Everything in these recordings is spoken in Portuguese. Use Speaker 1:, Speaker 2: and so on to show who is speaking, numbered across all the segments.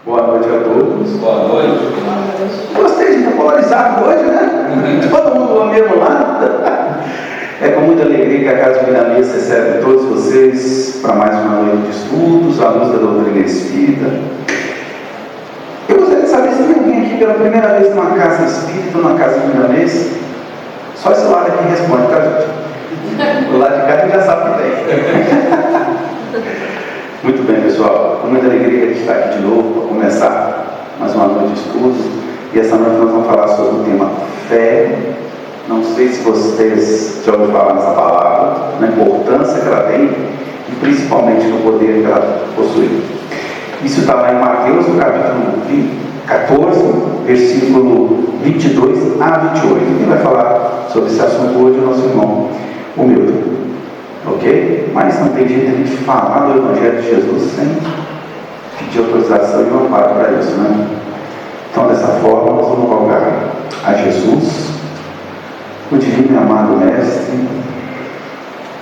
Speaker 1: Boa noite a todos.
Speaker 2: Boa noite.
Speaker 1: Gostei de estar polarizado hoje, né? Todo mundo do mesmo lado. É com muita alegria que a Casa Divina Missa recebe todos vocês para mais uma noite de estudos, à luz da doutrina espírita. Eu gostaria de saber se tem alguém aqui pela primeira vez numa casa espírita ou numa casa Divina Missa. Só esse lado aqui responde, tá, gente? O lado de cá a gente já sabe que tem. Muito bem, pessoal. Com muita alegria que a gente está aqui de novo para começar mais uma noite de estudos. E essa noite nós vamos falar sobre o tema fé. Não sei se vocês já ouviram falar nessa palavra, na importância que ela tem e principalmente no poder que ela possui. Isso está lá em Mateus, no capítulo 14, versículo 22 a 28. Quem vai falar sobre esse assunto hoje é o nosso irmão, o Milton. Ok? Mas não tem jeito de a gente falar do Evangelho de Jesus sem pedir autorização e um amparo para isso, né? Então, dessa forma, nós vamos rogar a Jesus, o divino e amado Mestre,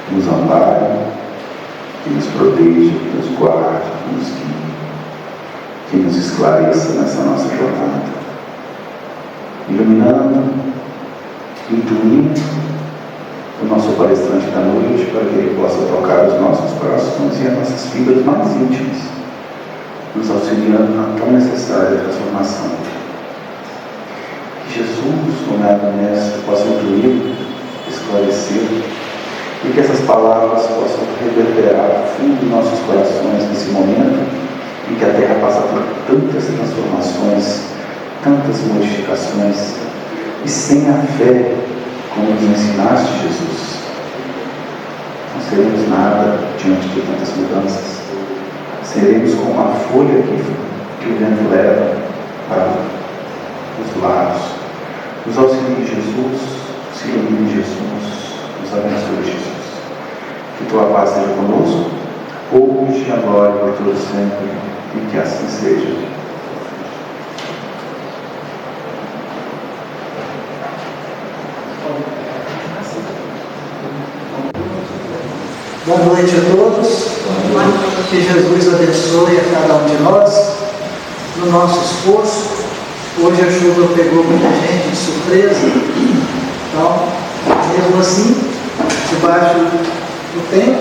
Speaker 1: que nos ampare, que nos proteja, que nos guarde, que nos guie, que nos esclareça nessa nossa jornada, iluminando, intuindo o nosso palestrante da noite, para que ele possa tocar os nossos corações e as nossas fibras mais íntimas, nos auxiliando na tão necessária transformação. Que Jesus, o amado Mestre, possa incluir, esclarecer, e que essas palavras possam reverberar fundo dos nossos corações nesse momento em que a Terra passa por tantas transformações, tantas modificações, e sem a fé, como nos ensinaste, Jesus, não seremos nada diante de tantas mudanças. Seremos como a folha que o vento leva para os lados. Nos auxilie, Jesus, se ilumine, Jesus, nos abençoe, Jesus. Que tua paz seja conosco, hoje e agora e por todo sempre, e que assim seja.
Speaker 3: Boa noite a todos. Que Jesus abençoe a cada um de nós no nosso esforço. Hoje a chuva pegou muita gente de surpresa. Então, mesmo assim, debaixo do tempo,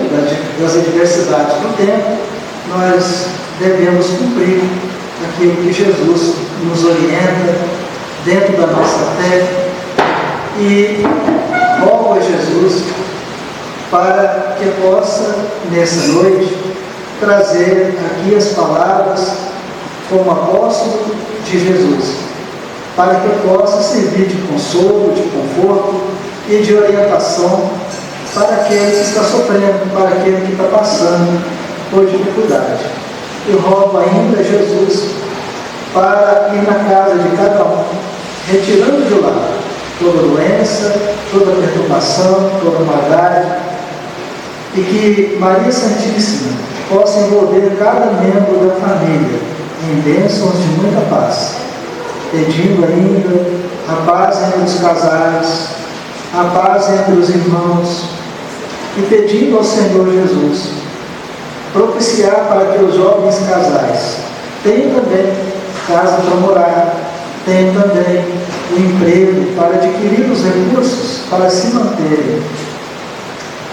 Speaker 3: das adversidades do tempo, nós devemos cumprir aquilo que Jesus nos orienta dentro da nossa fé. E rogo a Jesus para que possa, nessa noite, trazer aqui as palavras como apóstolo de Jesus, para que possa servir de consolo, de conforto e de orientação para aquele que está sofrendo, para aquele que está passando por dificuldade. Eu rogo ainda a Jesus para ir na casa de cada um, retirando de lá toda doença, toda perturbação, toda maldade, e que Maria Santíssima possa envolver cada membro da família em bênçãos de muita paz, pedindo ainda a paz entre os casais, a paz entre os irmãos, e pedindo ao Senhor Jesus propiciar para que os jovens casais tenham também casa para morar, tenham também o emprego para adquirir os recursos para se manterem.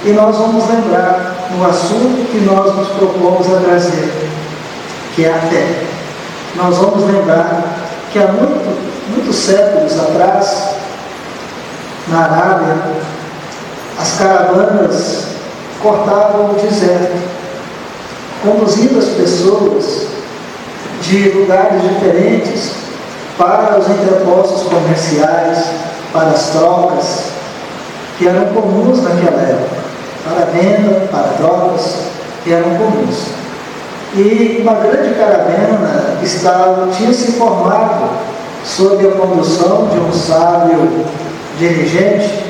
Speaker 3: E nós vamos lembrar no assunto que nós nos propomos a trazer, que é a fé. Nós vamos lembrar que há muitos séculos atrás, na Arábia, as caravanas cortavam o deserto, conduzindo as pessoas de lugares diferentes para os entrepostos comerciais, para as trocas, que eram comuns naquela época, para a venda, para trocas, que eram comuns. E uma grande caravana tinha se formado sob a condução de um sábio dirigente,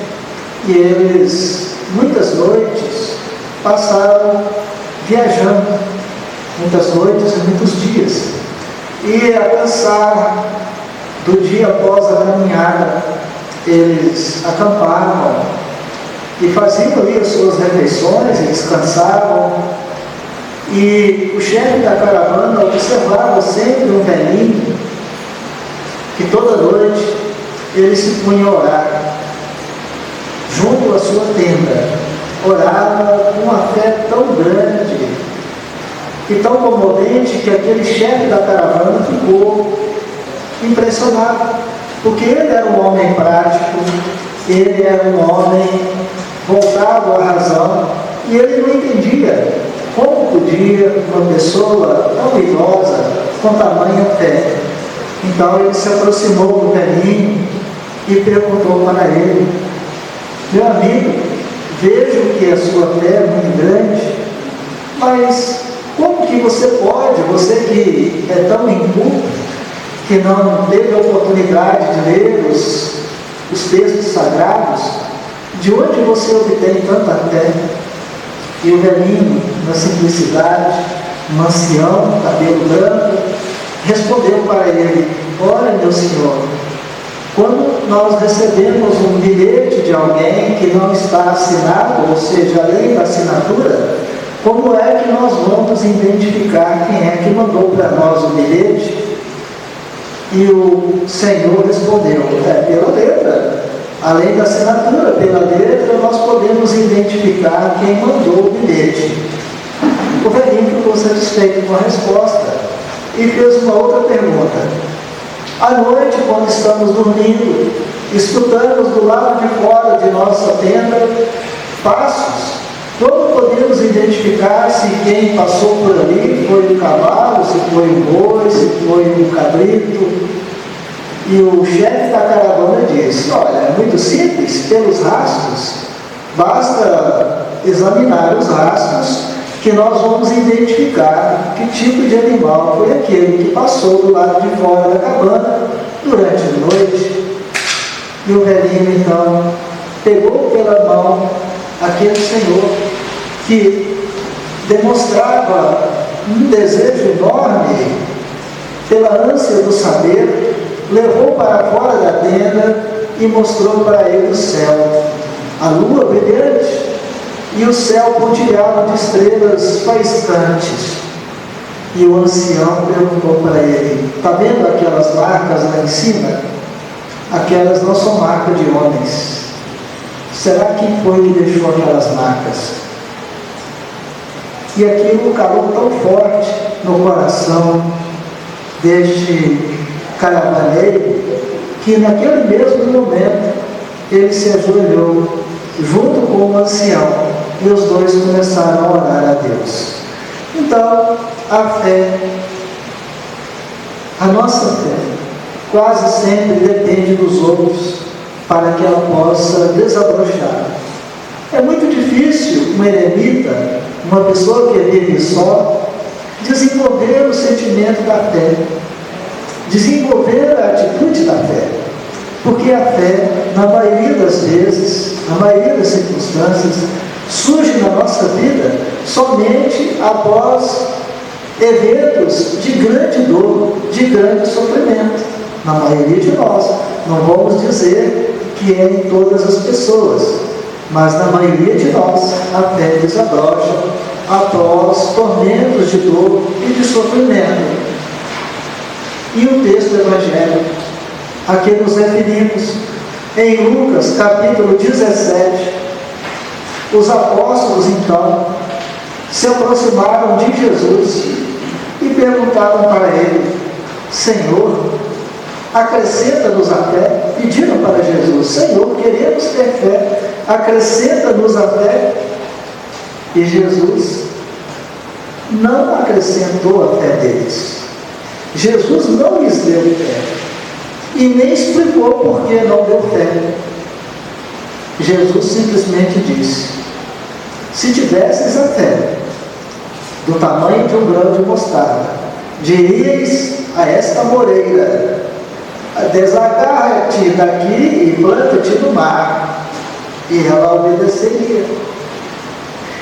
Speaker 3: e eles, muitas noites, passaram viajando, muitas noites e muitos dias, e a cansar do dia após a caminhada, eles acampavam e faziam ali as suas refeições e descansavam, E o chefe da caravana observava sempre um velhinho que toda noite ele se punha a orar junto à sua tenda. Orava com uma fé tão grande e tão comovente que aquele chefe da caravana ficou impressionado, porque ele era um homem prático, ele era um homem voltado à razão, e ele não entendia como podia uma pessoa tão idosa com tamanha fé. Então ele se aproximou do velhinho e perguntou para ele: meu amigo, vejo que a sua fé é muito grande, mas como que você pode, você que é tão inculto, que não teve a oportunidade de ler os textos sagrados, de onde você obtém tanta fé? E o velhinho, na simplicidade, um ancião, cabelo branco, respondeu para ele: olha, meu senhor, quando nós recebemos um bilhete de alguém que não está assinado, ou seja, além da assinatura, como é que nós vamos identificar quem é que mandou para nós o bilhete? E o Senhor respondeu: pela letra. Além da assinatura, pela letra, nós podemos identificar quem mandou o bilhete. O velhinho ficou satisfeito com a resposta e fez uma outra pergunta. À noite, quando estamos dormindo, escutamos do lado de fora de nossa tenda passos. Como podemos identificar se quem passou por ali foi um cavalo, se foi um boi, se foi um cabrito? E o chefe da caravana disse: olha, é muito simples, pelos rastros, basta examinar os rastros que nós vamos identificar que tipo de animal foi aquele que passou do lado de fora da cabana durante a noite. E o velhinho então pegou pela mão aquele senhor que demonstrava um desejo enorme pela ânsia do saber, levou para fora da tenda e mostrou para ele o céu, a lua brilhante e o céu pontilhado de estrelas faiscantes. E o ancião perguntou para ele: está vendo aquelas marcas lá em cima? Aquelas não são marcas de homens. Será que foi que deixou aquelas marcas? E aquilo calou tão forte no coração deste caravaneiro, que naquele mesmo momento ele se ajoelhou junto com o ancião e os dois começaram a orar a Deus. Então, a fé, a nossa fé, quase sempre depende dos outros para que ela possa desabrochar. É muito difícil um eremita, uma pessoa que vive só, desenvolver o sentimento da fé, desenvolver a atitude da fé, porque a fé, na maioria das vezes, na maioria das circunstâncias, surge na nossa vida somente após eventos de grande dor, de grande sofrimento. Na maioria de nós, não vamos dizer que é em todas as pessoas, mas na maioria de nós a fé desabrocha após tormentos de dor e de sofrimento. E o texto do Evangelho, aqui nos Referidos, em Lucas capítulo 17, os apóstolos então se aproximaram de Jesus e perguntaram para ele: Senhor, acrescenta-nos a fé. Pediram para Jesus: Senhor, queremos ter fé, acrescenta-nos a fé. E Jesus não acrescentou a fé deles. Jesus não lhes deu fé e nem explicou por que não deu fé. Jesus simplesmente disse: se tivesses a fé do tamanho de um grão de mostarda, diríeis a esta moreira: desagarra-te daqui e planta-te no mar, e ela obedeceria.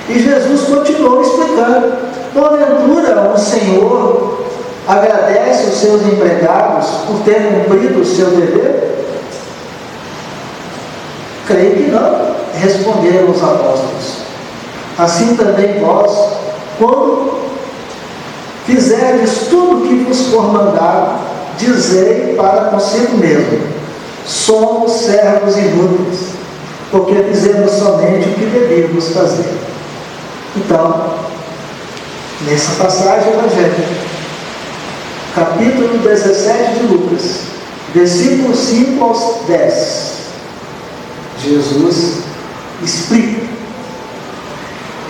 Speaker 3: E Jesus continuou explicando: porventura um senhor agradece os seus empregados por ter cumprido o seu dever? Creio que não, responderam os apóstolos. Assim também vós, quando fizerdes tudo o que vos for mandado, dizei para consigo mesmo: somos servos inúteis, porque fizemos somente o que devíamos fazer. Então, nessa passagem evangélica, capítulo 17 de Lucas, versículos 5 aos 10, Jesus explica.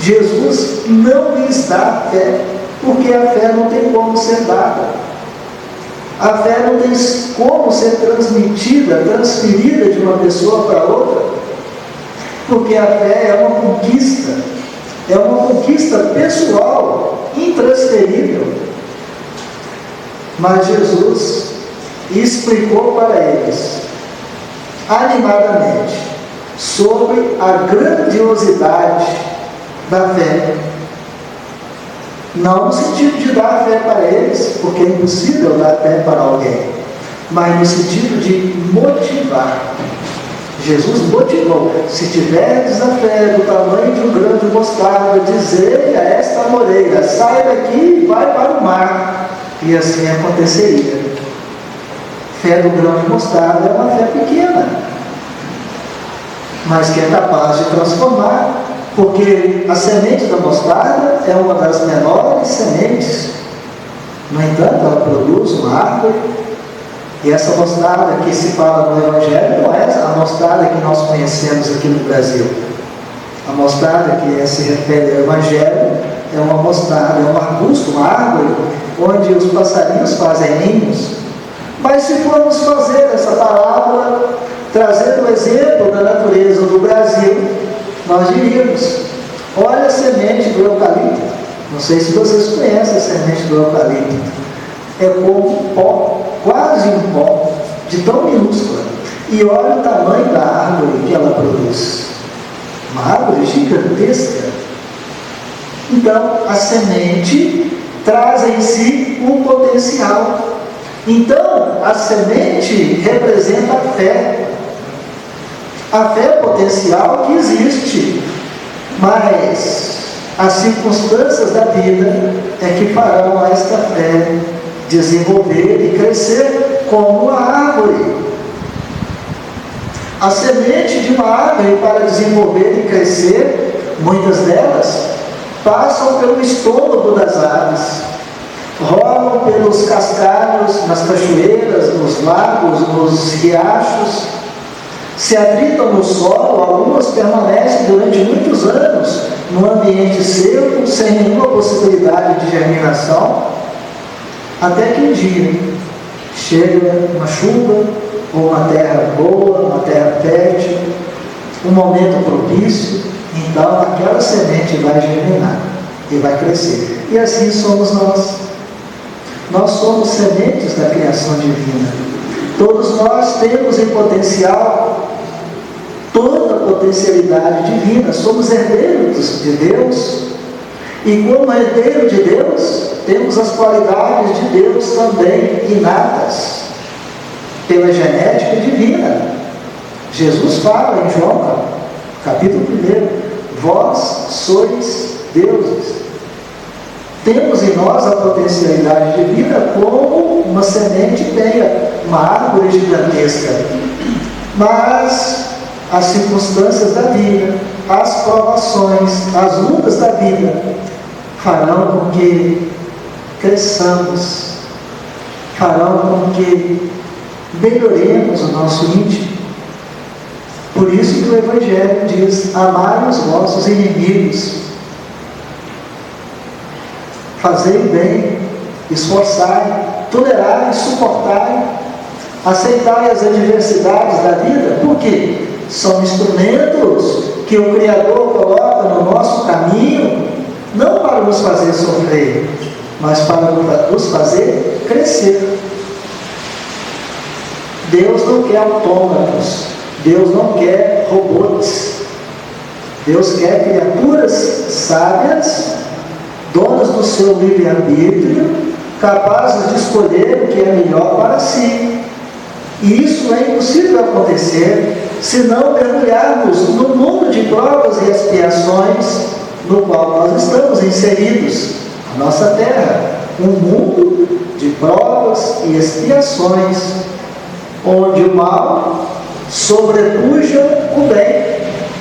Speaker 3: Jesus não lhes dá fé, porque a fé não tem como ser dada. A fé não tem como ser transmitida, transferida de uma pessoa para outra, porque a fé é uma conquista pessoal, intransferível. Mas Jesus explicou para eles, animadamente, sobre a grandiosidade da fé. Não no sentido de dar fé para eles, porque é impossível dar fé para alguém, mas no sentido de motivar. Jesus motivou: se tiverdes a fé do tamanho de um grão de mostarda, dizei a esta amoreira: sai daqui e vai para o mar, e assim aconteceria. Fé do grão de mostarda é uma fé pequena, mas que é capaz de transformar, porque a semente da mostarda é uma das menores sementes. No entanto, ela produz uma árvore. E essa mostarda que se fala no Evangelho não é a mostarda que nós conhecemos aqui no Brasil. A mostarda que se refere ao Evangelho é uma mostarda, é um arbusto, uma árvore, onde os passarinhos fazem ninhos. Mas se formos fazer essa parábola, trazendo o exemplo da natureza do Brasil, nós diríamos: olha a semente do eucalipto. Não sei se vocês conhecem a semente do eucalipto. É como um pó, quase um pó, de tão minúscula. E olha o tamanho da árvore que ela produz. Uma árvore gigantesca. Então, a semente traz em si um potencial. Então, a semente representa a fé. A fé potencial que existe, mas as circunstâncias da vida é que farão esta fé desenvolver e crescer como uma árvore. A semente de uma árvore, para desenvolver e crescer, muitas delas passam pelo estômago das aves, rolam pelos cascalhos, nas cachoeiras, nos lagos, nos riachos, se atritam no solo. Algumas permanecem durante muitos anos num ambiente seco, sem nenhuma possibilidade de germinação, até que um dia chega uma chuva, ou uma terra boa, uma terra fértil, um momento propício, então aquela semente vai germinar e vai crescer. E assim somos nós. Nós somos sementes da criação divina. Todos nós temos em potencial toda a potencialidade divina. Somos herdeiros de Deus. E como herdeiro de Deus, temos as qualidades de Deus também inatas, pela genética divina. Jesus fala em João, capítulo 1, vós sois deuses. Temos em nós a potencialidade divina como uma semente tem uma árvore gigantesca. Mas as circunstâncias da vida, as provações, as lutas da vida farão com que cresçamos, farão com que melhoremos o nosso íntimo. Por isso que o Evangelho diz: amai os vossos inimigos, fazei o bem, esforçai, tolerai, suportai, aceitai as adversidades da vida. Por quê? São instrumentos que o Criador coloca no nosso caminho, não para nos fazer sofrer, mas para nos fazer crescer. Deus não quer autômatos, Deus não quer robôs. Deus quer criaturas sábias, donas do seu livre-arbítrio, capazes de escolher o que é melhor para si. E isso é impossível acontecer se não mergulharmos no mundo de provas e expiações no qual nós estamos inseridos, a nossa terra. um mundo de provas e expiações, onde o mal sobrepuja o bem.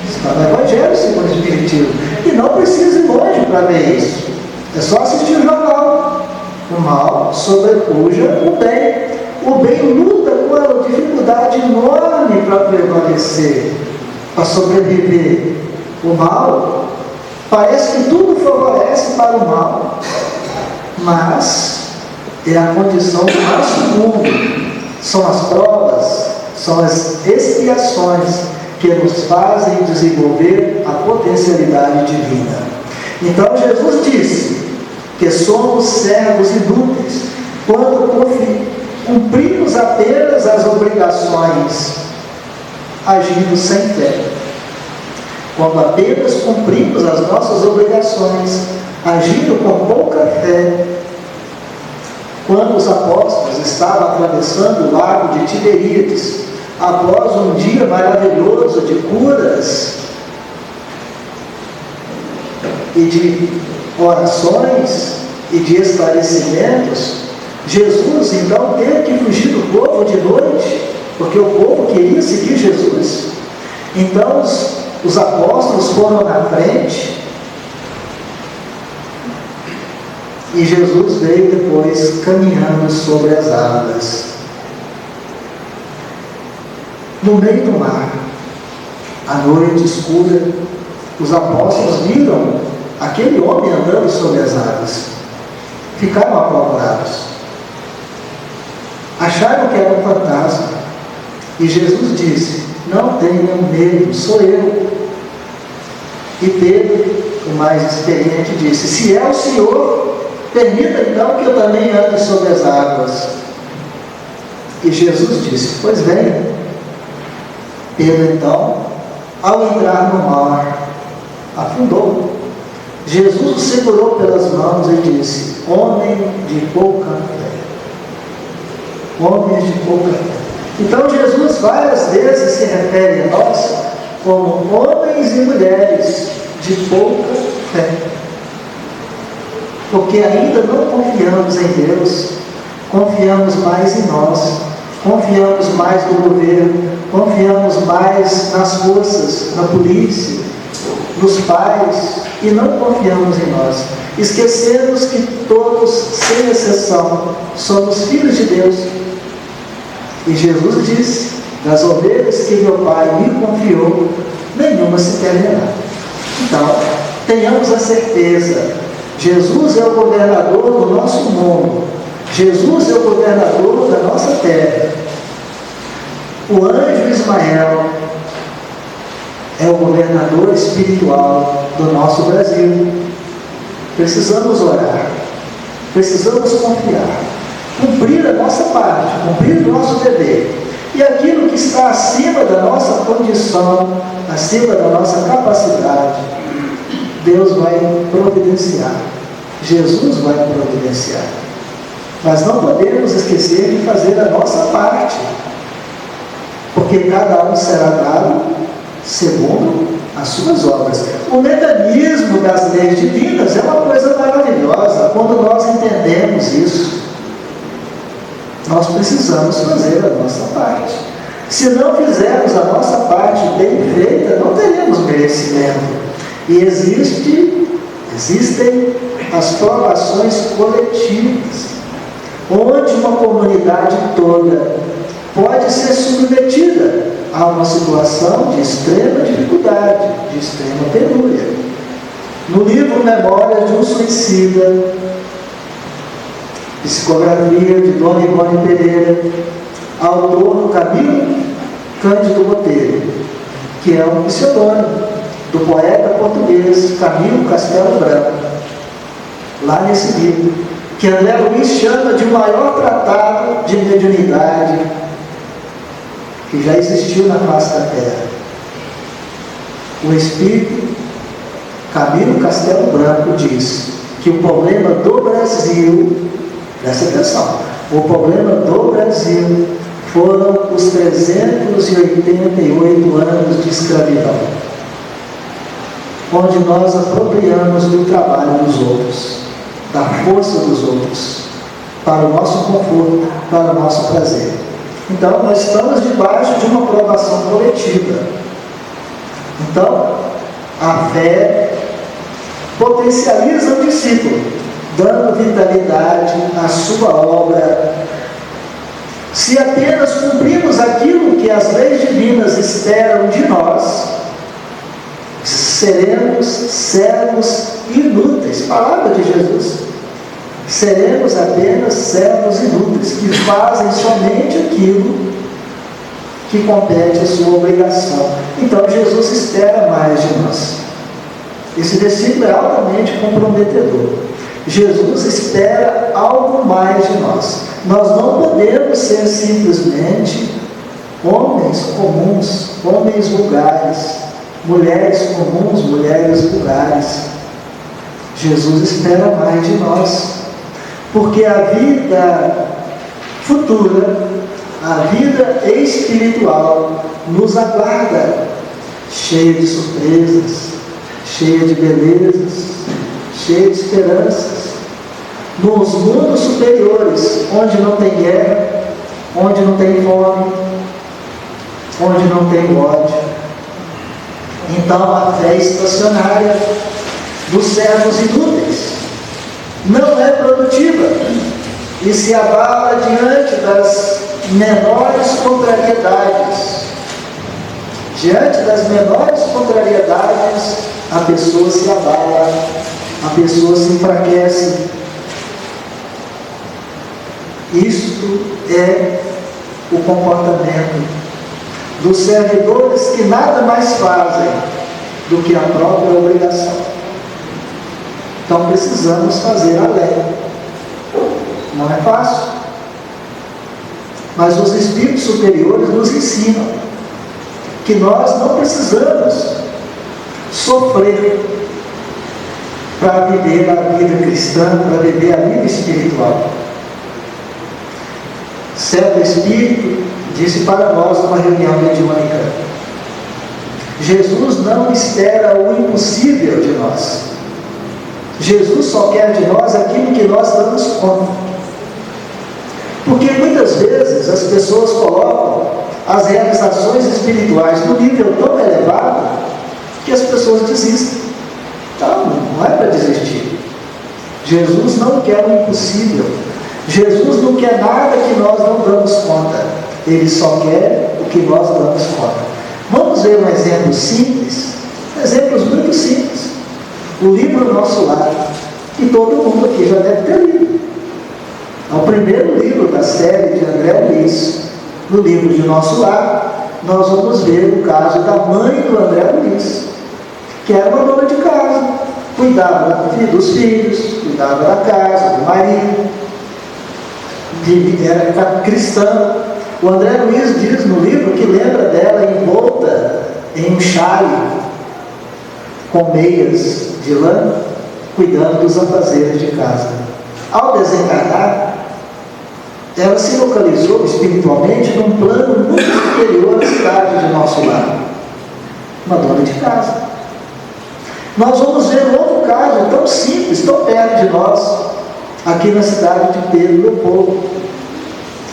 Speaker 3: Está no Evangelho segundo o Espiritismo. E não precisa ir longe para ver isso. É só assistir o jornal. O mal sobrepuja o bem. O bem luta com uma dificuldade enorme para prevalecer, para sobreviver. O mal, parece que tudo favorece para o mal, mas é a condição do nosso mundo. São as provas, são as expiações que nos fazem desenvolver a potencialidade divina. Então Jesus disse que somos servos inúteis quando cumprimos apenas as obrigações, agindo sem fé. Quando apenas cumprimos as nossas obrigações, agindo com pouca fé. Quando os apóstolos estavam atravessando o lago de Tiberíades, após um dia maravilhoso de curas e de orações e de esclarecimentos, Jesus então teve que fugir do povo de noite, porque o povo queria seguir Jesus. Então os apóstolos foram na frente e Jesus veio depois caminhando sobre as águas. No meio do mar, à noite escura, os apóstolos viram aquele homem andando sobre as águas. Ficaram apavorados. Acharam que era um fantasma. E Jesus disse: não tenham medo, sou eu. E Pedro, o mais experiente, disse: se é o Senhor, permita então que eu também ande sobre as águas. E Jesus disse: pois venha. Pedro então, ao entrar no mar, afundou. Jesus o segurou pelas mãos e disse: homem de pouca fé. Homens de pouca fé. Então Jesus várias vezes se refere a nós como homens e mulheres de pouca fé. Porque ainda não confiamos em Deus, confiamos mais em nós, confiamos mais no governo, confiamos mais nas forças, na polícia, nos pais, e não confiamos em nós. Esquecemos que todos, sem exceção, somos filhos de Deus. E Jesus disse: das ovelhas que meu Pai me confiou, nenhuma se perderá. Então, tenhamos a certeza: Jesus é o governador do nosso mundo, Jesus é o governador da nossa terra. O anjo Ismael é o governador espiritual do nosso Brasil. Precisamos orar, precisamos confiar, cumprir a nossa parte, cumprir o nosso dever. E aquilo que está acima da nossa condição, acima da nossa capacidade, Deus vai providenciar. Jesus vai providenciar. Mas não podemos esquecer de fazer a nossa parte, porque cada um será dado segundo as suas obras. O mecanismo das leis divinas é uma coisa maravilhosa quando nós entendemos isso. Nós precisamos fazer a nossa parte. Se não fizermos a nossa parte bem feita, não teremos merecimento. E existem as provações coletivas, onde uma comunidade toda pode ser submetida a uma situação de extrema dificuldade, de extrema penúria. No livro Memórias de um Suicida, psicografia de Dona Ivone Pereira, autor Camilo Cândido Botelho, que é um pseudônimo do poeta português Camilo Castelo Branco, lá nesse livro, que André Luiz chama de o maior tratado de mediunidade que já existiu na face da Terra. O espírito Camilo Castelo Branco diz que o problema do Brasil, presta atenção, o problema do Brasil foram os 388 anos de escravidão, onde nós apropriamos do trabalho dos outros. da força dos outros, para o nosso conforto, para o nosso prazer. Então, nós estamos debaixo de uma aprovação coletiva. Então, a fé potencializa o discípulo, dando vitalidade à sua obra. Se apenas cumprimos aquilo que as leis divinas esperam de nós, seremos servos inúteis. Palavra de Jesus. Seremos apenas servos inúteis, que fazem somente aquilo que compete à sua obrigação. Então Jesus espera mais de nós. Esse versículo é altamente comprometedor. Jesus espera algo mais de nós. Nós não podemos ser simplesmente homens comuns, homens vulgares, mulheres comuns, mulheres vulgares. Jesus espera mais de nós, porque a vida futura, a vida espiritual nos aguarda, cheia de surpresas, cheia de belezas, cheia de esperanças. Nos mundos superiores, onde não tem guerra, onde não tem fome, onde não tem ódio. Então a fé estacionária dos servos inúteis não é produtiva e se abala diante das menores contrariedades. Diante das menores contrariedades, a pessoa se abala, a pessoa se enfraquece. Isto é o comportamento dos servidores que nada mais fazem do que a própria obrigação. Então precisamos fazer além. Não é fácil. Mas os espíritos superiores nos ensinam que nós não precisamos sofrer para viver a vida cristã, para viver a vida espiritual. Certo Espírito disse para nós numa reunião mediúnica: Jesus não espera o impossível de nós. Jesus só quer de nós aquilo que nós damos conta. Porque muitas vezes as pessoas colocam as realizações espirituais no nível tão elevado que as pessoas desistem. Então, não é para desistir. Jesus não quer o impossível. Jesus não quer nada que nós não damos conta. Ele só quer o que nós damos conta. Vamos ver um exemplo simples, exemplos muito simples. O livro Nosso Lar, que todo mundo aqui já deve ter lido. É o primeiro livro da série de André Luiz. No livro de Nosso Lar, nós vamos ver o caso da mãe do André Luiz, que era uma dona de casa, cuidava dos filhos, cuidava da casa, do marido, era cristã. O André Luiz diz no livro que lembra dela envolta em um chale, com meias de lã, cuidando dos afazeres de casa. Ao desencarnar, ela se localizou espiritualmente num plano muito superior à cidade de Nosso Lar. Uma dona de casa. Nós vamos ver um outro caso tão simples, tão perto de nós, aqui na cidade de Pedro Leopoldo.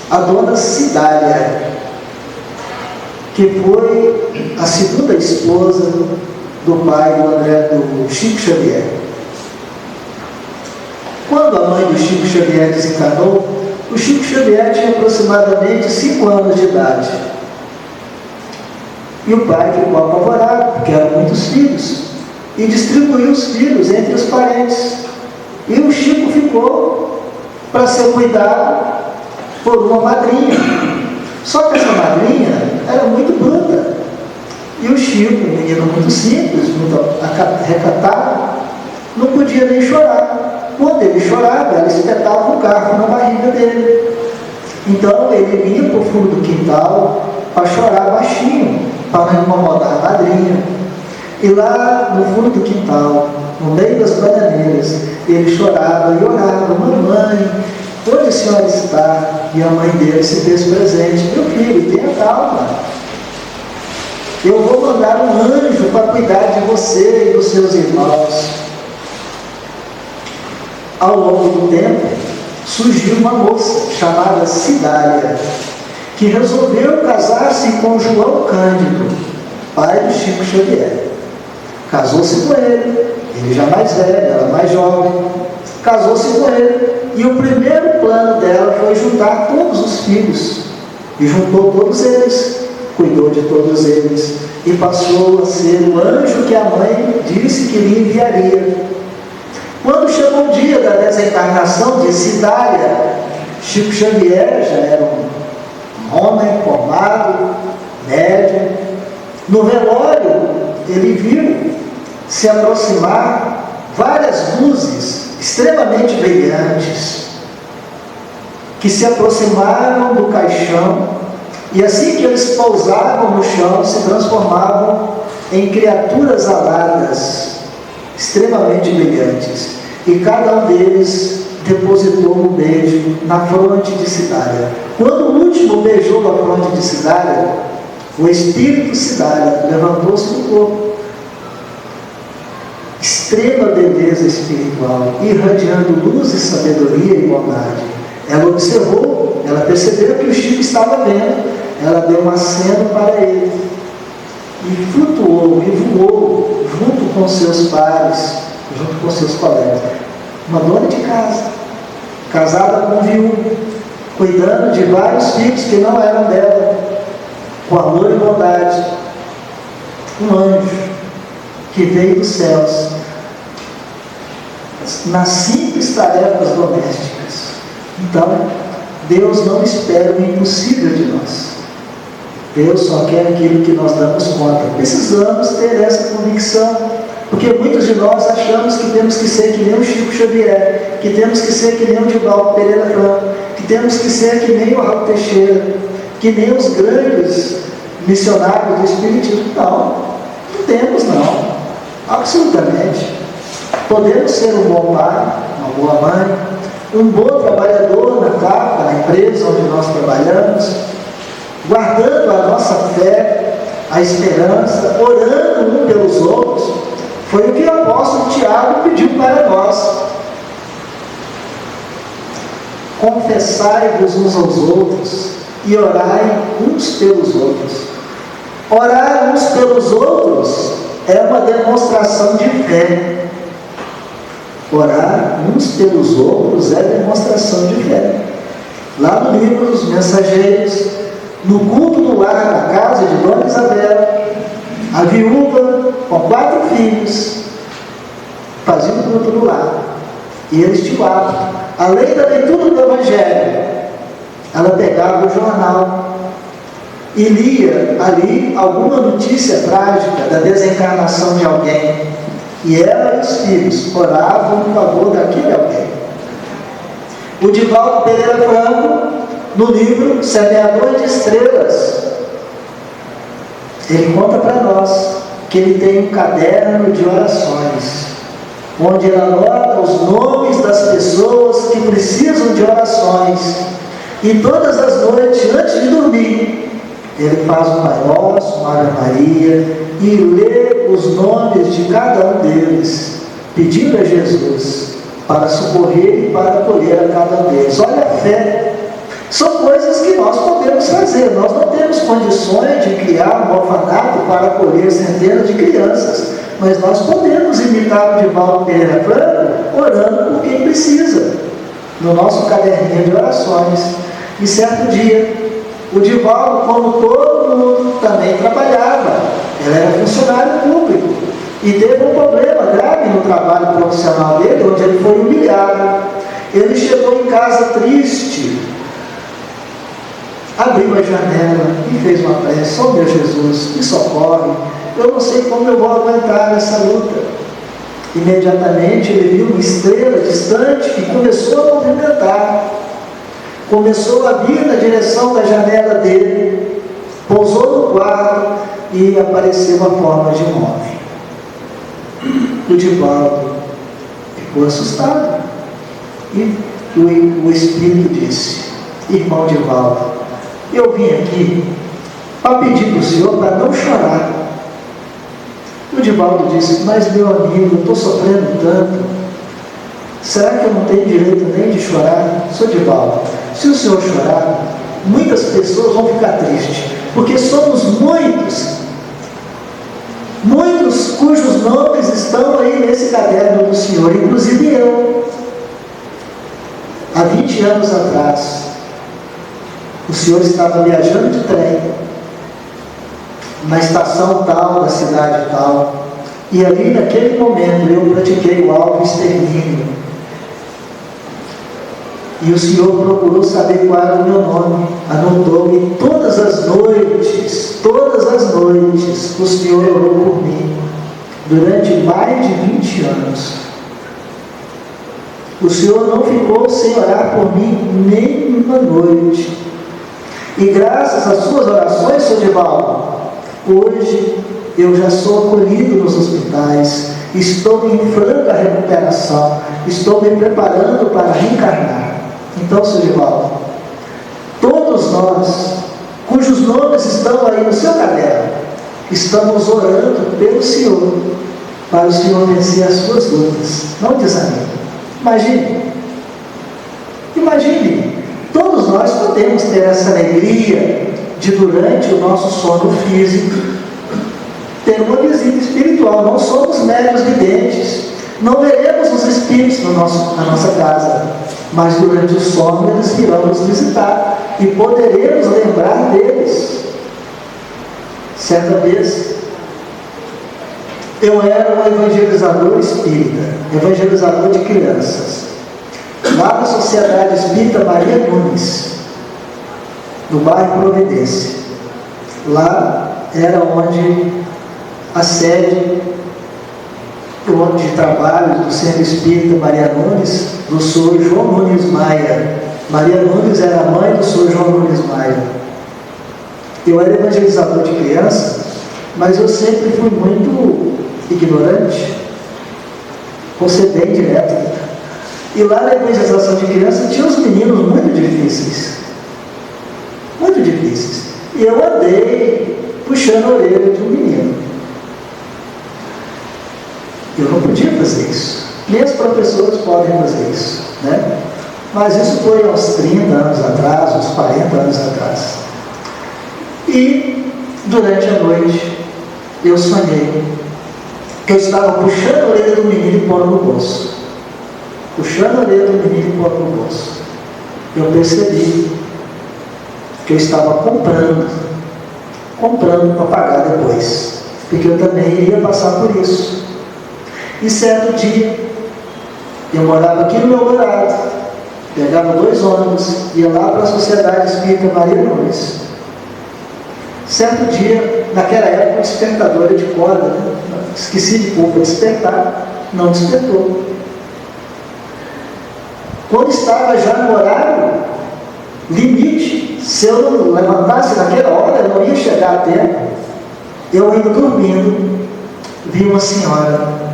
Speaker 3: A dona Cidália, que foi a segunda esposa do pai do Chico Xavier. Quando a mãe do Chico Xavier desencarnou, o Chico Xavier tinha aproximadamente 5 anos de idade. E o pai ficou apavorado, porque eram muitos filhos, e distribuiu os filhos entre os parentes. E o Chico ficou para ser cuidado por uma madrinha. Só que essa madrinha era muito bruta. E o Chico, um menino muito simples, muito recatado, não podia nem chorar. Quando ele chorava, ela espetava um garfo na barriga dele. Então ele vinha para o fundo do quintal para chorar baixinho, para não incomodar a madrinha. E lá no fundo do quintal, no meio das bananeiras, ele chorava e orava: mamãe, onde a senhora está? E a mãe dele se fez presente: meu filho, tenha calma. Eu vou mandar um anjo para cuidar de você e dos seus irmãos. Ao longo do tempo, surgiu uma moça chamada Cidália, que resolveu casar-se com João Cândido, pai do Chico Xavier. Casou-se com ele já mais velho, ela mais jovem, casou-se com ele, e o primeiro plano dela foi juntar todos os filhos, e juntou todos eles, cuidou de todos eles, e passou a ser o anjo que a mãe disse que lhe enviaria. Quando chegou o dia da desencarnação de Cidália, Chico Xavier já era um homem formado, médium. No velório, ele viu se aproximar várias luzes extremamente brilhantes, que se aproximaram do caixão, e assim que eles pousavam no chão, se transformavam em criaturas aladas, extremamente brilhantes, e cada um deles depositou um beijo na fronte de Cidália. Quando o último beijou a fronte de Cidália, o espírito Cidália levantou-se do corpo, extrema beleza espiritual, irradiando luz e sabedoria e bondade. Ela observou, ela percebeu que o Chico estava vendo, ela deu um aceno para ele, e flutuou, e voou, junto com seus pares, junto com seus colegas. Uma dona de casa, casada com um viúvo, cuidando de vários filhos que não eram dela, com amor e bondade. Um anjo que veio dos céus, nas simples tarefas domésticas. Então, Deus não espera o impossível de nós. Deus só quer aquilo que nós damos conta. Precisamos ter essa convicção, porque muitos de nós achamos que temos que ser que nem o Chico Xavier, que temos que ser que nem o Divaldo Pereira Franco, que temos que ser que nem o Raul Teixeira, que nem os grandes missionários do Espiritismo. Não temos não, absolutamente. Podemos ser um bom pai, uma boa mãe, um bom trabalhador na fábrica, na empresa onde nós trabalhamos, guardando a nossa fé, a esperança, orando um pelos outros. Foi o que o apóstolo Tiago pediu para nós. Confessai-vos uns aos outros e orai uns pelos outros. Orar uns pelos outros é uma demonstração de fé. Orar uns pelos outros é demonstração de fé. Lá no livro dos Mensageiros, no culto do lar, na casa de Dona Isabel, a viúva com 4 filhos fazia o culto do lar, e eles tinham hábito, além da leitura do Evangelho, ela pegava o jornal e lia ali alguma notícia trágica da desencarnação de alguém, e ela e os filhos oravam em favor daquele alguém. O Divaldo Pereira Franco, no livro Semeador de Estrelas, ele conta para nós que ele tem um caderno de orações, onde ele anota os nomes das pessoas que precisam de orações, e todas as noites, antes de dormir, ele faz um Pai Nosso, uma Ave Maria, e lê os nomes de cada um deles, pedindo a Jesus para socorrer e para acolher a cada um deles. Olha a fé. São coisas que nós podemos fazer. Nós não temos condições de criar um orfanato para acolher centenas de crianças, mas nós podemos imitar o Divaldo Pereira Franco orando por quem precisa, no nosso caderninho de orações. E certo dia, o Divaldo, como todo mundo, também trabalhava. Ele era funcionário público e teve um problema grave no trabalho profissional dele, onde ele foi humilhado. Ele chegou em casa triste, abriu a janela e fez uma prece: oh meu Jesus, me socorre, eu não sei como eu vou aguentar essa luta. Imediatamente ele viu uma estrela distante que começou a movimentar, começou a vir na direção da janela dele, pousou no quarto e apareceu a forma de um homem. O Divaldo ficou assustado e o Espírito disse: irmão Divaldo, eu vim aqui para pedir para o senhor para não chorar. O Divaldo disse: mas meu amigo, eu estou sofrendo tanto. Será que eu não tenho direito nem de chorar? Sodivaldo, se o senhor chorar, muitas pessoas vão ficar tristes, porque somos muitos cujos nomes estão aí nesse caderno do senhor, inclusive eu. Há 20 anos atrás, o senhor estava viajando de trem, na estação tal, da cidade tal, e ali naquele momento eu pratiquei o alvo extermínio. E o senhor procurou saber qual era o meu nome, anotou-me todas as noites, o senhor orou por mim, durante mais de 20 anos. O senhor não ficou sem orar por mim nem uma noite. E graças às suas orações, Sodivaldo, hoje eu já sou acolhido nos hospitais, estou em franca recuperação, estou me preparando para reencarnar. Então, Sodivaldo, todos nós, cujos nomes estão aí no seu caderno, estamos orando pelo Senhor, para o Senhor vencer as suas lutas. Não desanime. Imagine, todos nós podemos ter essa alegria de, durante o nosso sono físico, ter uma visita espiritual. Não somos médios videntes, não veremos os espíritos na nossa casa, mas durante o sono eles virão nos visitar e poderemos lembrar deles. Certa vez, eu era um evangelizador espírita, evangelizador de crianças, lá na Sociedade Espírita Maria Nunes, no bairro Providência. Lá era onde a sede de trabalho do Centro Espírita Maria Nunes, do Sr. João Nunes Maia. Maria Nunes era a mãe do Sr. João Nunes Maia. Eu era evangelizador de criança, mas eu sempre fui muito ignorante, vou ser bem direto. E lá na evangelização de criança tinha uns meninos muito difíceis. E eu andei puxando a orelha de um menino. Eu não podia fazer isso. Nem os professores podem fazer isso, né? Mas isso foi há uns 30 anos atrás, uns 40 anos atrás. E durante a noite eu sonhei que eu estava puxando a orelha do menino e pondo no bolso. Eu percebi que eu estava comprando para pagar depois, porque eu também iria passar por isso. E certo dia, eu morava aqui no meu Dourado, pegava 2 ônibus, ia lá para a Sociedade Espírita Maria Nunes. Certo dia, naquela época, o despertador era de corda, né? Esqueci de pôr para despertar, não despertou. Quando estava já no horário limite, se eu não levantasse naquela hora, eu não ia chegar a tempo. Eu ainda dormindo, vi uma senhora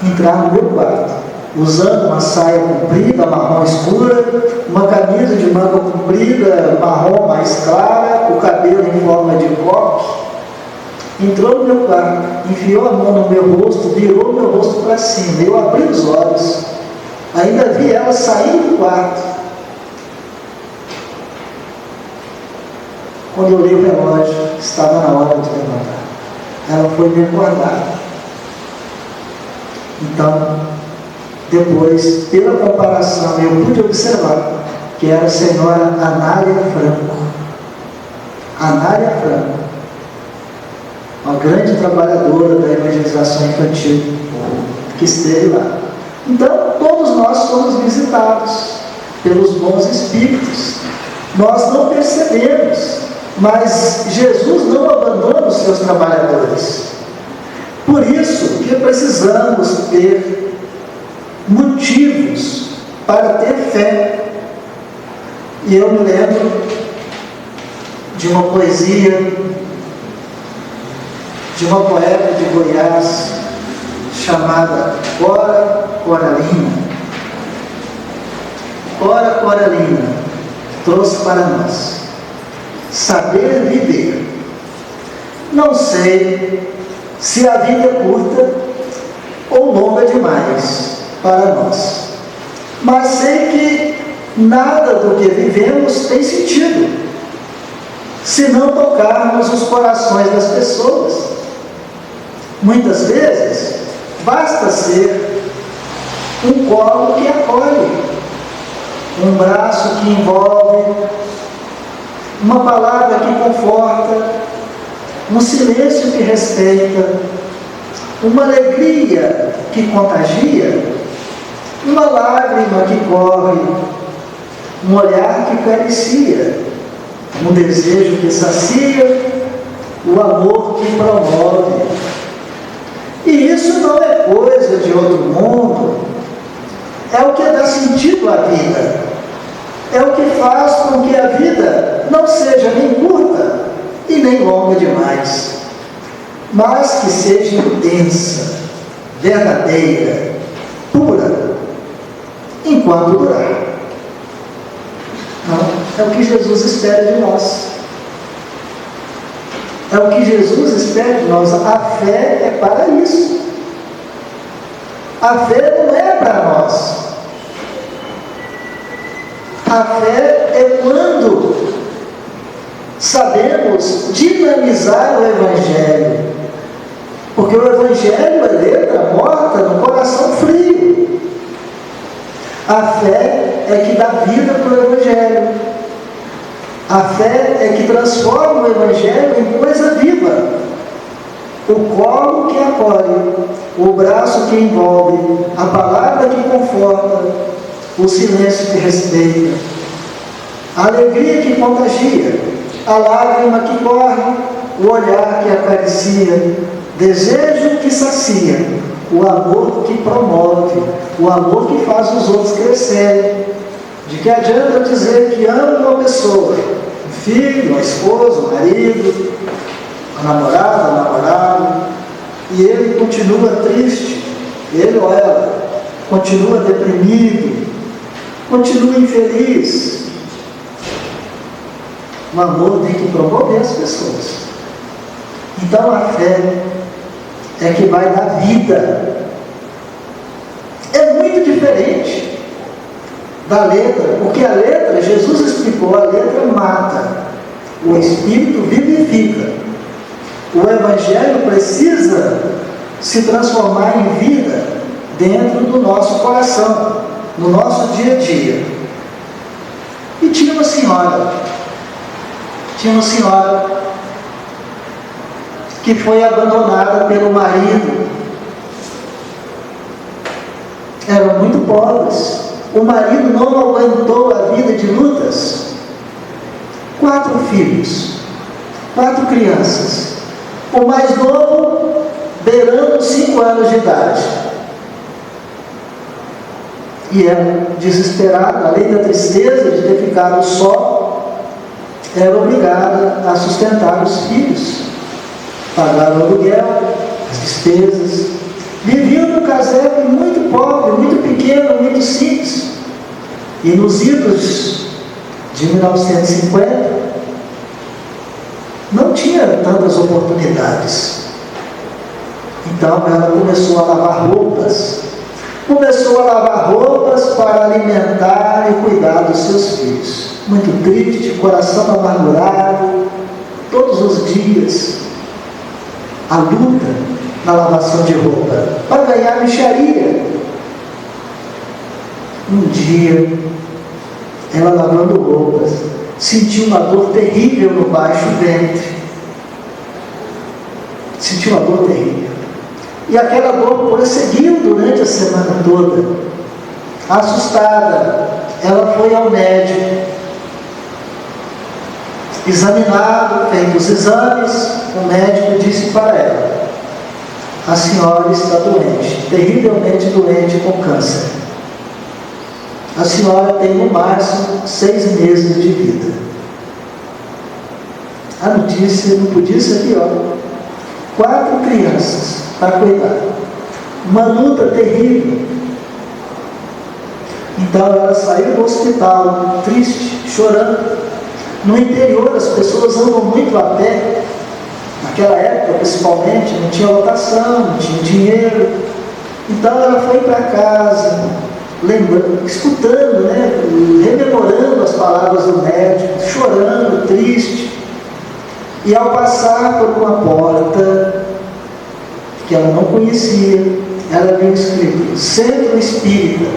Speaker 3: entrar no meu quarto, usando uma saia comprida, marrom escura, uma camisa de manga comprida, marrom mais clara, o cabelo em forma de coque. Entrou no meu quarto, enfiou a mão no meu rosto, virou o meu rosto para cima. Eu abri os olhos, ainda vi ela sair do quarto. Quando eu olhei o relógio, estava na hora de levantar. Ela foi me acordar. Então, depois, pela comparação, eu pude observar que era a senhora Anália Franco. Anália Franco, uma grande trabalhadora da evangelização infantil, que esteve lá. Então, todos nós somos visitados pelos bons espíritos. Nós não percebemos, mas Jesus não abandona os seus trabalhadores. Por isso que precisamos ter motivos para ter fé. E eu me lembro de uma poesia de uma poeta de Goiás chamada Cora Coralina. Cora Coralina trouxe para nós saber viver. Não sei se a vida é curta ou longa demais para nós. Mas sei que nada do que vivemos tem sentido se não tocarmos os corações das pessoas. Muitas vezes, basta ser um colo que acolhe, um braço que envolve, uma palavra que conforta, um silêncio que respeita, uma alegria que contagia, uma lágrima que corre, um olhar que acaricia, um desejo que sacia, o amor que promove. E isso não é coisa de outro mundo, é o que dá sentido à vida, é o que faz com que a vida não seja nem curta e nem longa demais, mas que seja intensa, verdadeira, pura, enquanto durar. Não, é o que Jesus espera de nós. É o que Jesus espera de nós. A fé é para isso. A fé não é para nós. A fé é quando sabemos dinamizar o Evangelho. Porque o Evangelho é letra morta no coração frio. A fé é que dá vida para o Evangelho. A fé é que transforma o Evangelho em coisa viva. O colo que acolhe, o braço que envolve, a palavra que conforta, o silêncio que respeita, a alegria que contagia, a lágrima que corre, o olhar que acaricia, desejo que sacia, o amor que promove, o amor que faz os outros crescerem. De que adianta eu dizer que amo uma pessoa, um filho, uma esposa, um marido, uma namorada, um namorado, e ele continua triste, ele ou ela continua deprimido, continua infeliz. O amor tem que promover as pessoas. Então a fé é que vai dar vida. É muito diferente da letra, porque a letra, Jesus explicou, a letra mata, o Espírito vivifica. O Evangelho precisa se transformar em vida dentro do nosso coração, no nosso dia a dia. E tinha uma senhora que foi abandonada pelo marido. Eram muito pobres. O marido não aguentou a vida de lutas. 4 filhos, 4 crianças. O mais novo, beirando 5 anos de idade. E ela, desesperada, além da tristeza de ter ficado só, era obrigada a sustentar os filhos, pagar o aluguel, as despesas. Vivia num casebre muito pobre, muito pequeno, muito simples. E nos idos de 1950, não tinha tantas oportunidades. Então ela começou a lavar roupas. Começou a lavar roupas para alimentar e cuidar dos seus filhos. Muito triste, coração amargurado, todos os dias. A luta na lavação de roupa, para ganhar mixaria. Um dia, ela lavando roupas, sentiu uma dor terrível no baixo ventre. Sentiu uma dor terrível. E aquela dor prosseguiu durante a semana toda. Assustada, ela foi ao médico. Examinado, feito os exames, o médico disse para ela: a senhora está doente, terrivelmente doente com câncer. A senhora tem no máximo 6 meses de vida. A notícia não podia ser pior. 4 crianças para cuidar. Uma luta terrível. Então ela saiu do hospital, triste, chorando. No interior as pessoas andam muito a pé. Naquela época, principalmente, não tinha lotação, não tinha dinheiro. Então ela foi para casa, lembrando, escutando, rememorando as palavras do médico, chorando, triste. E ao passar por uma porta que ela não conhecia, ela viu escrito Centro Espírita.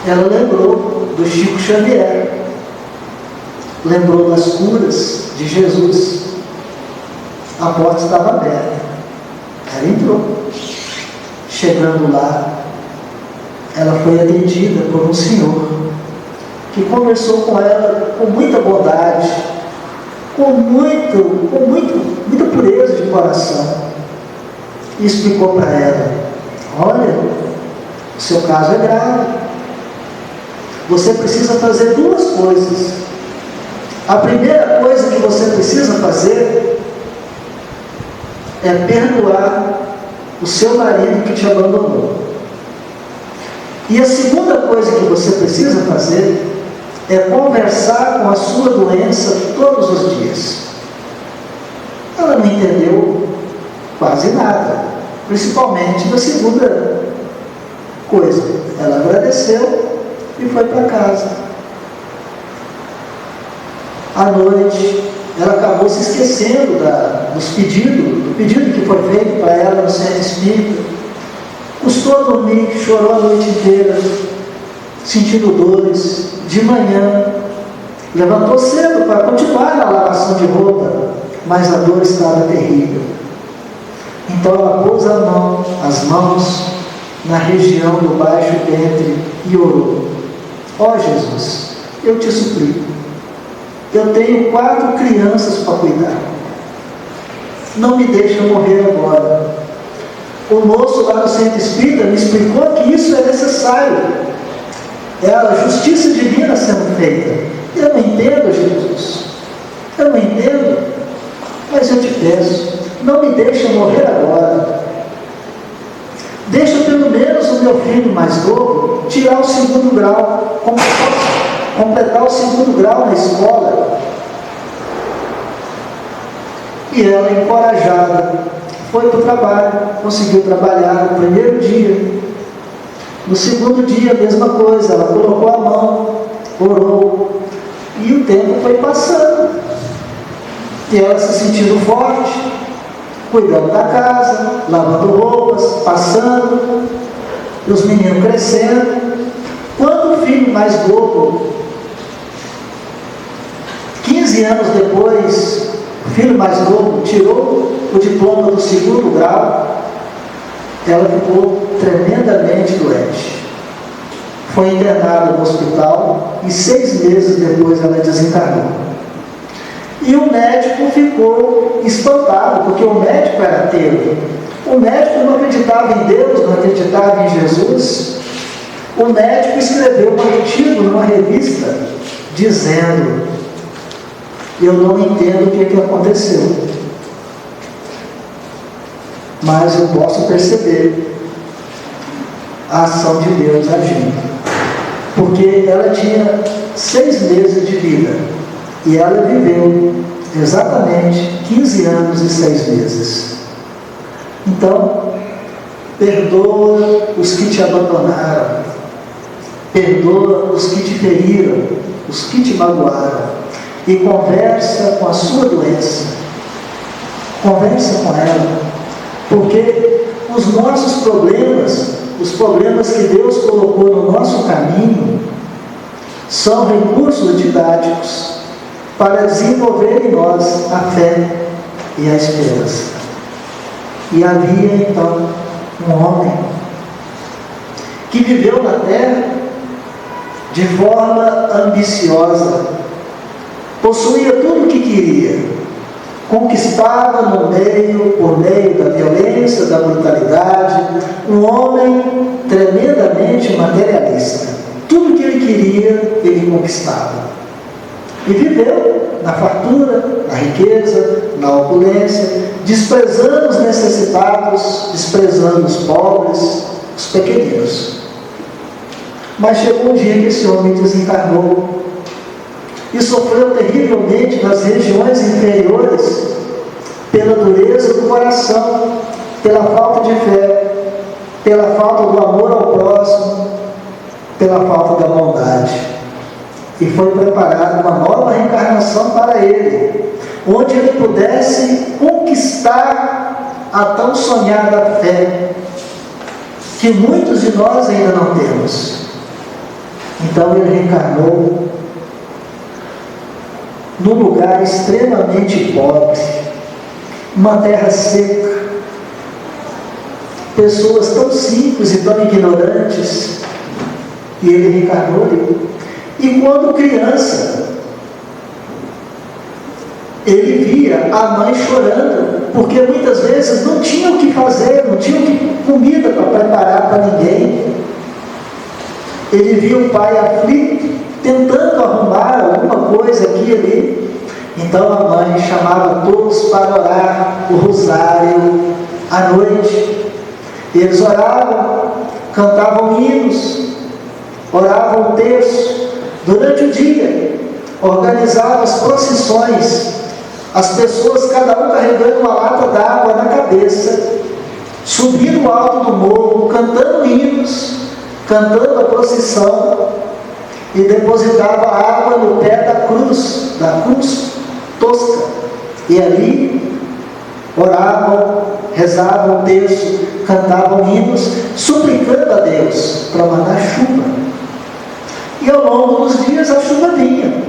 Speaker 3: Ela lembrou do Chico Xavier, lembrou das curas de Jesus. A porta estava aberta. Ela entrou. Chegando lá, ela foi atendida por um senhor que conversou com ela com muita bondade, com muita pureza de coração, e explicou para ela: olha, o seu caso é grave, você precisa fazer duas coisas. A primeira coisa que você precisa fazer é perdoar o seu marido que te abandonou. E a segunda coisa que você precisa fazer é conversar com a sua doença todos os dias. Ela não entendeu quase nada, principalmente da segunda coisa. Ela agradeceu e foi para casa. À noite, ela acabou se esquecendo do pedido que foi feito para ela no centro espírita. Custou a dormir, chorou a noite inteira, sentindo dores. De manhã, levantou cedo para continuar na lavação de roupa, mas a dor estava terrível. Então ela pôs as mãos na região do baixo ventre e orou: ó Jesus, eu te suplico, eu tenho 4 crianças para cuidar, não me deixa morrer agora. O moço lá no centro espírita me explicou que isso é necessário, é a justiça divina sendo feita. Eu não entendo, Jesus, eu não entendo, mas eu te peço, não me deixa morrer agora. Deixa pelo menos o meu filho mais novo tirar o 2º grau, completar o 2º grau na escola. E ela, encorajada, foi para o trabalho, conseguiu trabalhar no primeiro dia. No segundo dia, a mesma coisa, ela colocou a mão, orou, e o tempo foi passando. E ela se sentindo forte, cuidando da casa, lavando roupas, passando, e os meninos crescendo. Quando o filho mais novo, 15 anos depois, o filho mais novo tirou o diploma do 2º grau, ela ficou tremendamente doente. Foi internada no hospital e 6 meses depois ela desencarnou. E o médico ficou espantado, porque o médico era ateu. O médico não acreditava em Deus, não acreditava em Jesus. O médico escreveu um artigo numa revista dizendo: eu não entendo o que aconteceu, mas eu posso perceber a ação de Deus agindo, porque ela tinha 6 meses de vida e ela viveu exatamente 15 anos e 6 meses. Então, perdoa os que te abandonaram, perdoa os que te feriram, os que te magoaram, e conversa com a sua doença, conversa com ela, porque os nossos problemas, os problemas que Deus colocou no nosso caminho, são recursos didáticos para desenvolver em nós a fé e a esperança. E havia então um homem que viveu na terra de forma ambiciosa, possuía tudo o que queria, conquistava por meio da violência, da brutalidade, um homem tremendamente materialista. Tudo que ele queria, ele conquistava. E viveu na fartura, na riqueza, na opulência, desprezando os necessitados, desprezando os pobres, os pequeninos. Mas chegou um dia que esse homem desencarnou e sofreu terrivelmente nas regiões inferiores pela dureza do coração, pela falta de fé, pela falta do amor ao próximo, pela falta da bondade. E foi preparada uma nova reencarnação para ele, onde ele pudesse conquistar a tão sonhada fé, que muitos de nós ainda não temos. Então ele reencarnou num lugar extremamente pobre, uma terra seca, pessoas tão simples e tão ignorantes, e ele reencarnou ali. E quando criança, ele via a mãe chorando, porque muitas vezes não tinha o que fazer, não tinha comida para preparar para ninguém. Ele via o pai aflito, tentando arrumar alguma coisa aqui e ali. Então a mãe chamava todos para orar o rosário à noite. Eles oravam, cantavam hinos, oravam o terço. Durante o dia, organizavam as procissões, as pessoas, cada um carregando uma lata d'água na cabeça, subindo o alto do morro, cantando hinos, cantando a procissão, e depositava água no pé da cruz tosca, e ali oravam, rezavam o terço, cantavam hinos, suplicando a Deus para mandar chuva. E ao longo dos dias a chuva vinha,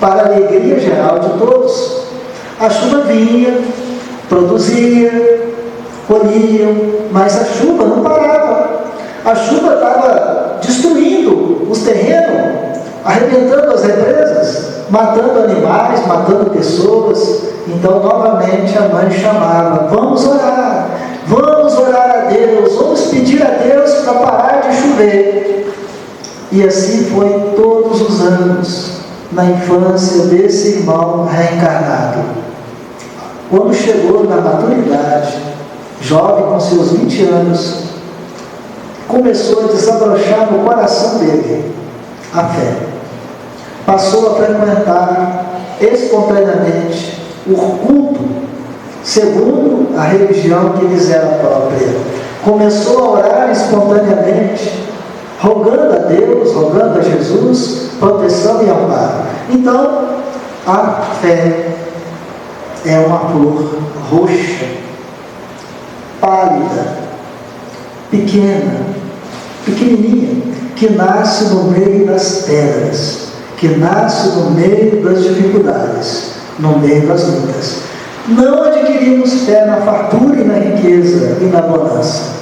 Speaker 3: para a alegria geral de todos. A chuva vinha, produzia, colhiam, mas a chuva não parava. A chuva estava destruindo os terrenos, arrebentando as represas, matando animais, matando pessoas. Então novamente a mãe chamava: vamos orar a Deus, vamos pedir a Deus para parar de chover. E assim foi todos os anos, na infância desse irmão reencarnado. Quando chegou na maturidade, jovem com seus 20 anos, começou a desabrochar no coração dele a fé. Passou a frequentar espontaneamente o culto, segundo a religião que lhes era própria. Começou a orar espontaneamente, rogando a Deus, rogando a Jesus, proteção e amparo. Então, a fé é uma flor roxa, pálida, pequenininha, que nasce no meio das pedras, que nasce no meio das dificuldades, no meio das lutas. Não adquirimos fé na fartura e na riqueza e na bonança.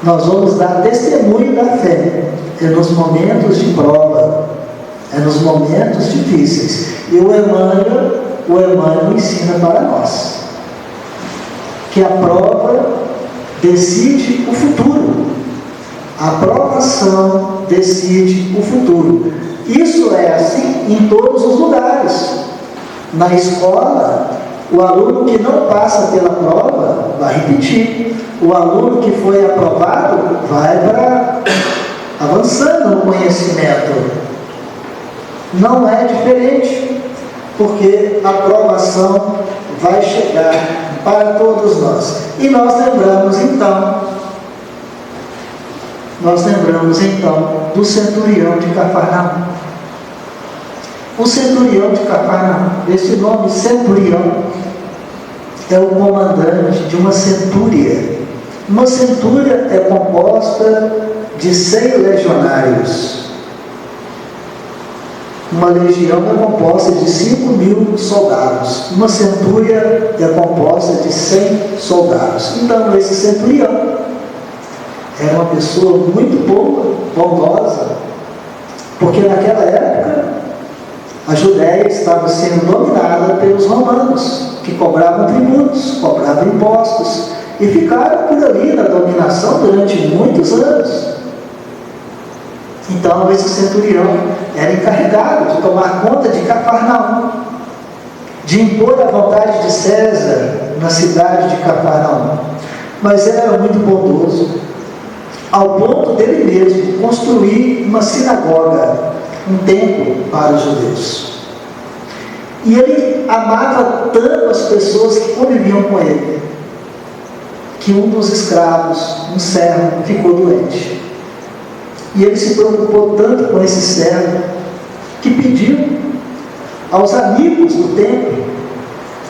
Speaker 3: Nós vamos dar testemunho da fé, é nos momentos de prova, é nos momentos difíceis. E o Emmanuel ensina para nós que a prova decide o futuro, a provação decide o futuro. Isso é assim em todos os lugares. Na escola, o aluno que não passa pela prova vai repetir. O aluno que foi aprovado vai avançando no conhecimento. Não é diferente, porque a aprovação vai chegar para todos nós. E nós lembramos então do centurião de Cafarnaum. O centurião de Cafarnaum, esse nome centurião, é o comandante de uma centúria. Uma centúria é composta de 100 legionários. Uma legião é composta de 5.000 soldados. Uma centúria é composta de 100 soldados. Então, esse centurião era uma pessoa muito boa, bondosa, porque naquela época a Judéia estava sendo dominada pelos romanos, que cobravam tributos, cobravam impostos, e ficaram por ali na dominação durante muitos anos. Então esse centurião era encarregado de tomar conta de Cafarnaum, de impor a vontade de César na cidade de Cafarnaum. Mas ele era muito bondoso, ao ponto dele mesmo construir uma sinagoga, um templo para os judeus. E ele amava tanto as pessoas que conviviam com ele, que um dos escravos, um servo, ficou doente. E ele se preocupou tanto com esse servo que pediu aos amigos do templo,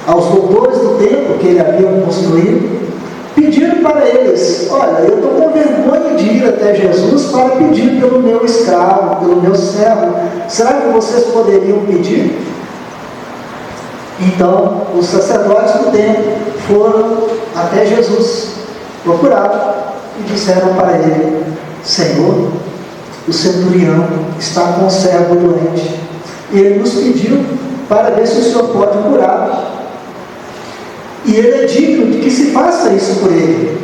Speaker 3: aos doutores do templo que ele havia construído, pediram para eles: olha, eu estou com vergonha de ir até Jesus para pedir pelo meu escravo, pelo meu servo. Será que vocês poderiam pedir? Então, os sacerdotes do templo foram até Jesus, procuraram e disseram para ele: Senhor, o centurião está com um servo doente e ele nos pediu para ver se o Senhor pode curá-lo. E ele é digno de que se faça isso por ele,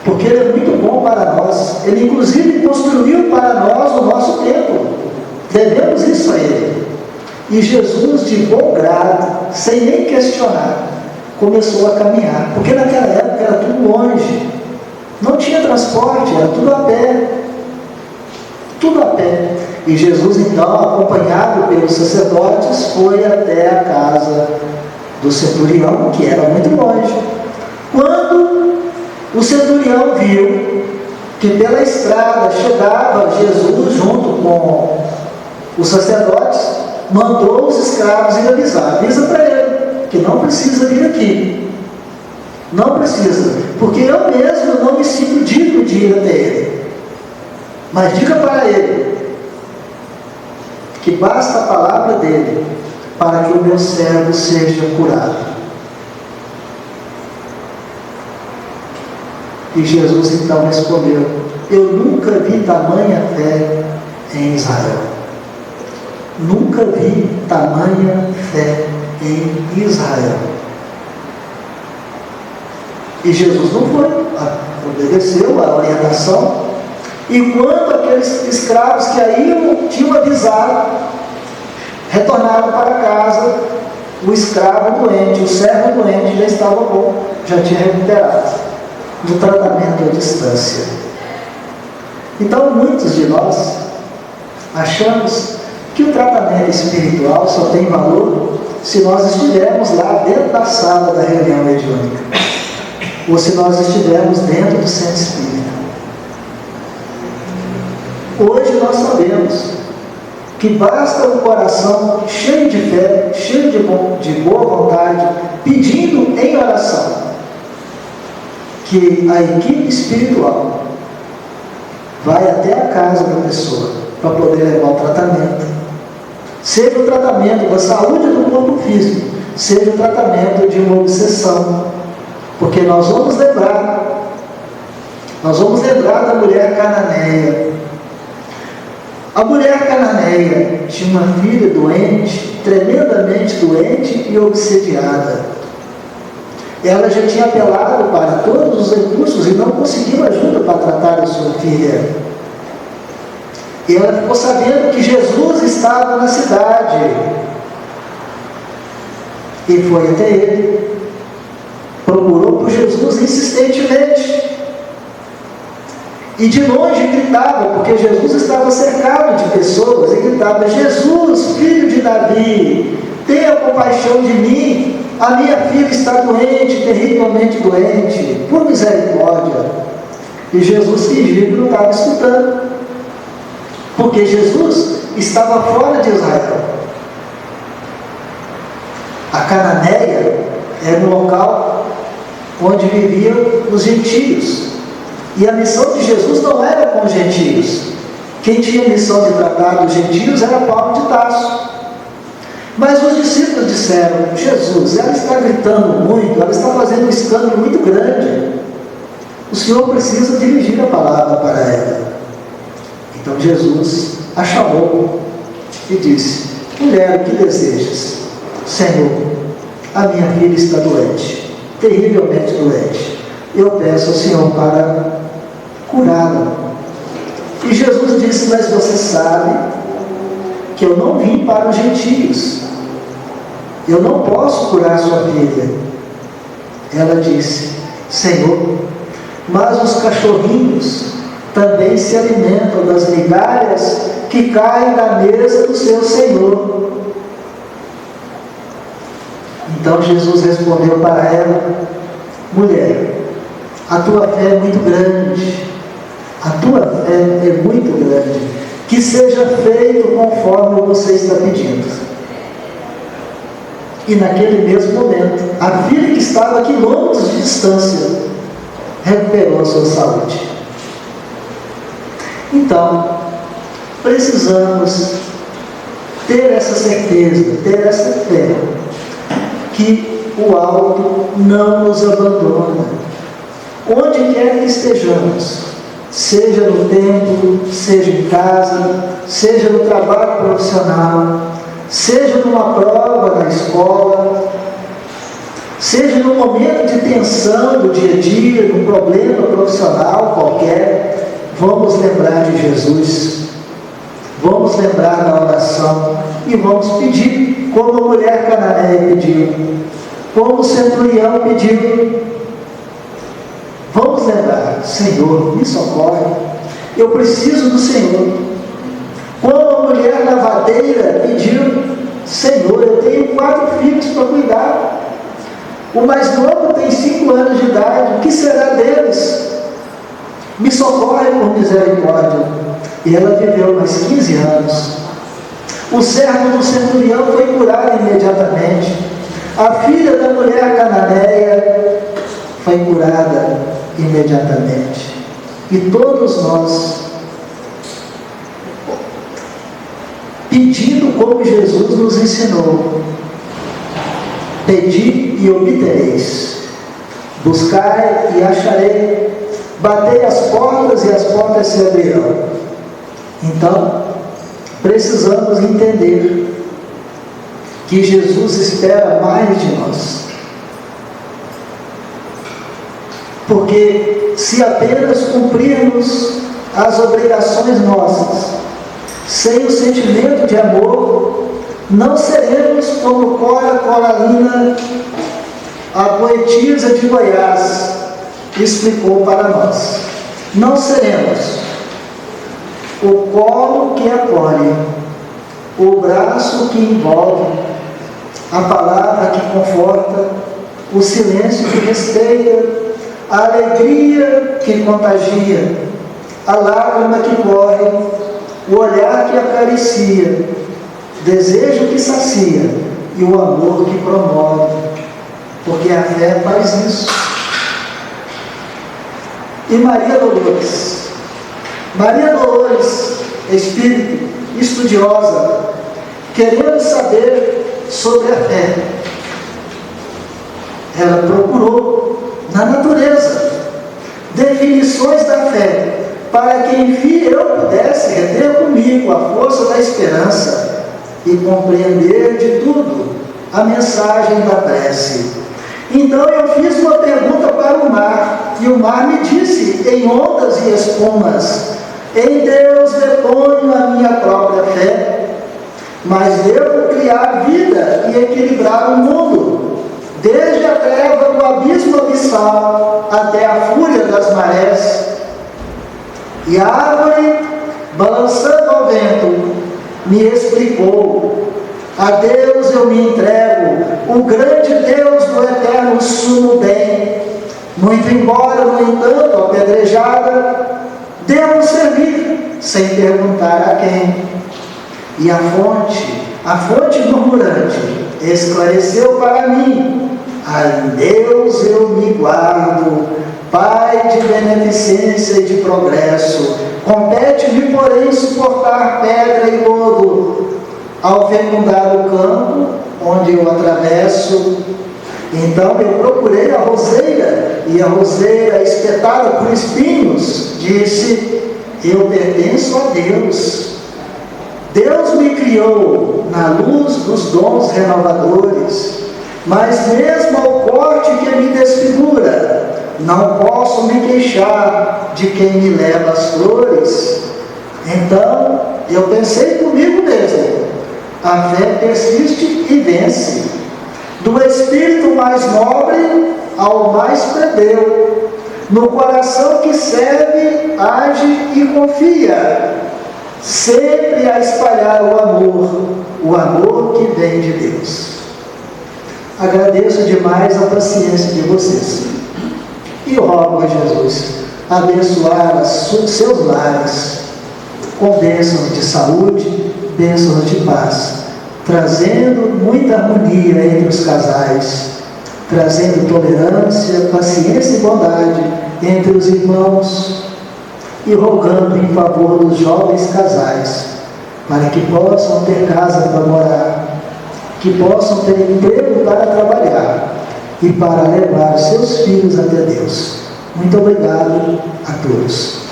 Speaker 3: porque ele é muito bom para nós. Ele inclusive construiu para nós o nosso templo. Devemos isso a ele. E Jesus, de bom grado, sem nem questionar, começou a caminhar, porque naquela época era tudo longe, não tinha transporte, era tudo a pé. Tudo a pé. E Jesus, então, acompanhado pelos sacerdotes, foi até a casa do centurião, que era muito longe. Quando o centurião viu que pela estrada chegava Jesus junto com os sacerdotes, mandou os escravos ir avisar: avisa para ele que não precisa vir aqui, não precisa, porque eu mesmo não me sinto digno de ir até ele, mas diga para ele que basta a palavra dele para que o meu servo seja curado. E Jesus então respondeu: eu nunca vi tamanha fé em Israel. Nunca vi tamanha fé em Israel. E Jesus não foi, obedeceu a orientação. E quando aqueles escravos que aí tinham avisado retornaram para casa, o escravo doente, o servo doente já estava bom, já tinha recuperado do tratamento à distância. Então, muitos de nós achamos que o tratamento espiritual só tem valor se nós estivermos lá dentro da sala da reunião mediúnica, ou se nós estivermos dentro do centro espírita. Hoje nós sabemos que basta um coração cheio de fé, cheio de boa vontade, pedindo em oração, que a equipe espiritual vai até a casa da pessoa para poder levar o tratamento. Seja o tratamento da saúde do corpo físico, seja o tratamento de uma obsessão. Porque nós vamos lembrar da mulher cananeia. A mulher cananeia tinha uma filha doente, tremendamente doente e obsediada. Ela já tinha apelado para todos os recursos e não conseguiu ajuda para tratar a sua filha. E ela ficou sabendo que Jesus estava na cidade. E foi até ele. Procurou por Jesus insistentemente. E de longe gritava, porque Jesus estava cercado de pessoas, e gritava: Jesus, filho de Davi, tenha compaixão de mim, a minha filha está doente, terrivelmente doente, por misericórdia. E Jesus fingiu que não estava escutando, porque Jesus estava fora de Israel. A Cananéia era um local onde viviam os gentios. E a missão de Jesus não era com os gentios. Quem tinha a missão de tratar os gentios era Paulo de Tarso. Mas os discípulos disseram: Jesus, ela está gritando muito, ela está fazendo um escândalo muito grande. O Senhor precisa dirigir a palavra para ela. Então Jesus a chamou e disse: mulher, o que desejas? Senhor, a minha filha está doente, terrivelmente doente. Eu peço ao Senhor para curá-la. E Jesus disse: mas você sabe que eu não vim para os gentios, eu não posso curar sua filha. Ela disse: Senhor, mas os cachorrinhos também se alimentam das migalhas que caem da mesa do seu Senhor. Então Jesus respondeu para ela: mulher, A tua fé é muito grande. A tua fé é muito grande. Que seja feito conforme você está pedindo. E naquele mesmo momento, a filha que estava a quilômetros de distância recuperou a sua saúde. Então, precisamos ter essa certeza, ter essa fé, que o alto não nos abandona. Onde quer que estejamos, seja no templo, seja em casa, seja no trabalho profissional, seja numa prova na escola, seja num momento de tensão do dia a dia, num problema profissional qualquer, vamos lembrar de Jesus, vamos lembrar da oração e vamos pedir, como a mulher cananeia pediu, como o centurião pediu. Vamos lembrar: Senhor, me socorre, eu preciso do Senhor. Como a mulher lavadeira pediu: Senhor, eu tenho 4 filhos para cuidar. O mais novo tem 5 anos de idade, o que será deles? Me socorre por misericórdia. E ela viveu mais 15 anos. O servo do centurião foi curado imediatamente. A filha da mulher cananeia foi curada imediatamente. E todos nós, pedindo como Jesus nos ensinou: pedi e obtereis, buscai e acharei, batei as portas e as portas se abrirão. Então, precisamos entender que Jesus espera mais de nós. Porque se apenas cumprirmos as obrigações nossas, sem o sentimento de amor, não seremos como Cora Coralina, a poetisa de Goiás, explicou para nós. Não seremos o colo que acolhe, o braço que envolve, a palavra que conforta, o silêncio que respeita, a alegria que contagia, a lágrima que corre, o olhar que acaricia, desejo que sacia e o amor que promove, porque a fé faz isso. E Maria Dolores, espírito, estudiosa, querendo saber sobre a fé, ela procurou na natureza definições da fé, para que enfim eu pudesse reter comigo a força da esperança e compreender de tudo a mensagem da prece. Então eu fiz uma pergunta para o mar, e o mar me disse, em ondas e espumas: em Deus deponho a minha própria fé, mas devo criar vida e equilibrar o mundo, desde a treva do abismo abissal até a fúria das marés. E a árvore, balançando ao vento, me explicou: a Deus eu me entrego, o grande Deus do eterno sumo bem. Muito embora, no entanto, apedrejada, devo servir, sem perguntar a quem. E a fonte murmurante, esclareceu para mim: a Deus eu me guardo, Pai de beneficência e de progresso. Compete-me, porém, suportar pedra e lodo, ao fecundar o campo onde eu atravesso. Então eu procurei a roseira, e a roseira, espetada por espinhos, disse: eu pertenço a Deus. Deus me criou na luz dos dons renovadores, mas mesmo ao corte que me desfigura, não posso me queixar de quem me leva as flores. Então eu pensei comigo mesmo: a fé persiste e vence. Do espírito mais nobre ao mais plebeu, no coração que serve, age e confia, sempre a espalhar o amor que vem de Deus. Agradeço demais a paciência de vocês. E eu rogo a Jesus abençoar seus lares com bênçãos de saúde, bênçãos de paz, trazendo muita harmonia entre os casais, trazendo tolerância, paciência e bondade entre os irmãos, e rogando em favor dos jovens casais, para que possam ter casa para morar, que possam ter emprego para trabalhar e para levar seus filhos até Deus. Muito obrigado a todos.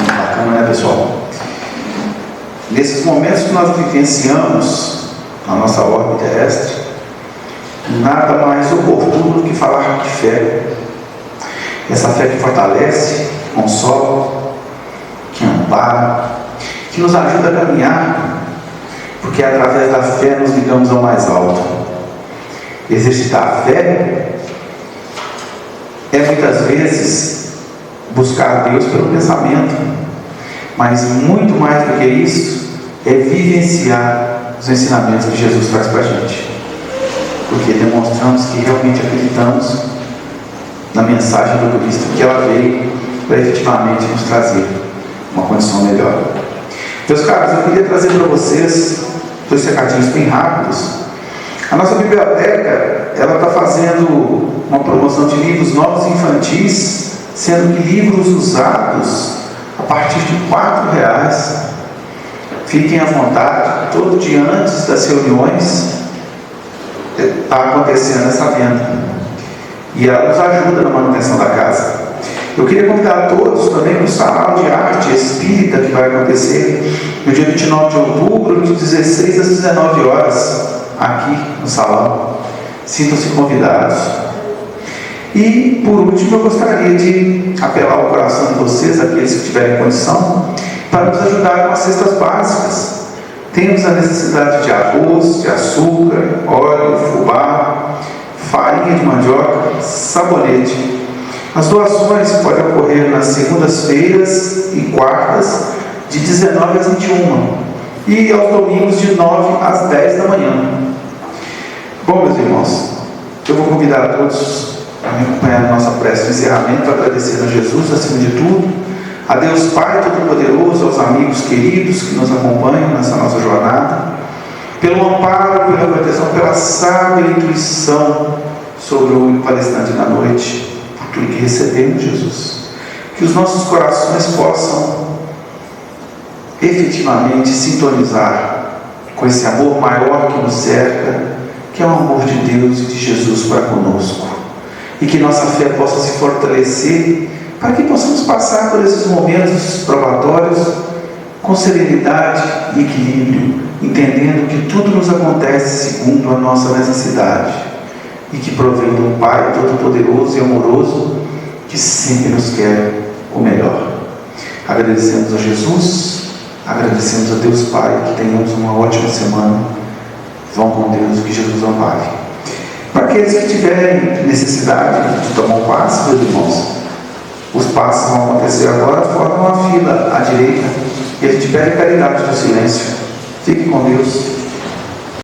Speaker 1: Bacana, né, pessoal? Nesses momentos que nós vivenciamos na nossa ordem terrestre, nada mais oportuno do que falar de fé. Essa fé que fortalece, que consola, que ampara, que nos ajuda a caminhar, porque através da fé nos ligamos ao mais alto. Exercitar a fé é muitas vezes buscar Deus pelo pensamento, mas muito mais do que isso, é vivenciar os ensinamentos que Jesus traz para a gente, porque demonstramos que realmente acreditamos na mensagem do Cristo, que ela veio para efetivamente nos trazer uma condição melhor. Meus caros, eu queria trazer para vocês 2 recadinhos bem rápidos. A nossa biblioteca, ela está fazendo uma promoção de livros novos infantis, sendo que livros usados a partir de R$4. Fiquem à vontade, todo dia antes das reuniões está acontecendo essa venda, e ela nos ajuda na manutenção da casa. Eu queria convidar todos também para o Sarau de Arte Espírita, que vai acontecer no dia 29 de outubro, de 16 às 19 horas, aqui no salão. Sintam-se convidados. E, por último, eu gostaria de apelar ao coração de vocês, aqueles que tiverem condição, para nos ajudar com as cestas básicas. Temos a necessidade de arroz, de açúcar, óleo, fubá, farinha de mandioca, sabonete. As doações podem ocorrer nas segundas-feiras e quartas, de 19 às 21, e aos domingos, de 9 às 10 da manhã. Bom, meus irmãos, eu vou convidar a todos a me acompanhar na nossa prece de encerramento, agradecendo a Jesus, acima de tudo, a Deus Pai Todo-Poderoso, aos amigos queridos que nos acompanham nessa nossa jornada, pelo amparo, pela proteção, pela sábia intuição sobre o palestrante da noite, por tudo que recebemos, Jesus. Que os nossos corações possam efetivamente sintonizar com esse amor maior que nos cerca, que é o amor de Deus e de Jesus para conosco, e que nossa fé possa se fortalecer, para que possamos passar por esses momentos probatórios com serenidade e equilíbrio, entendendo que tudo nos acontece segundo a nossa necessidade, e que provém do Pai Todo-Poderoso e amoroso, que sempre nos quer o melhor. Agradecemos a Jesus, agradecemos a Deus Pai, que tenhamos uma ótima semana. Vão com Deus, que Jesus ampare. Para aqueles que tiverem necessidade de tomar um passe, meus irmãos, os passes vão acontecer agora, formam uma fila à direita, e a gente pede caridade do silêncio. Fique com Deus.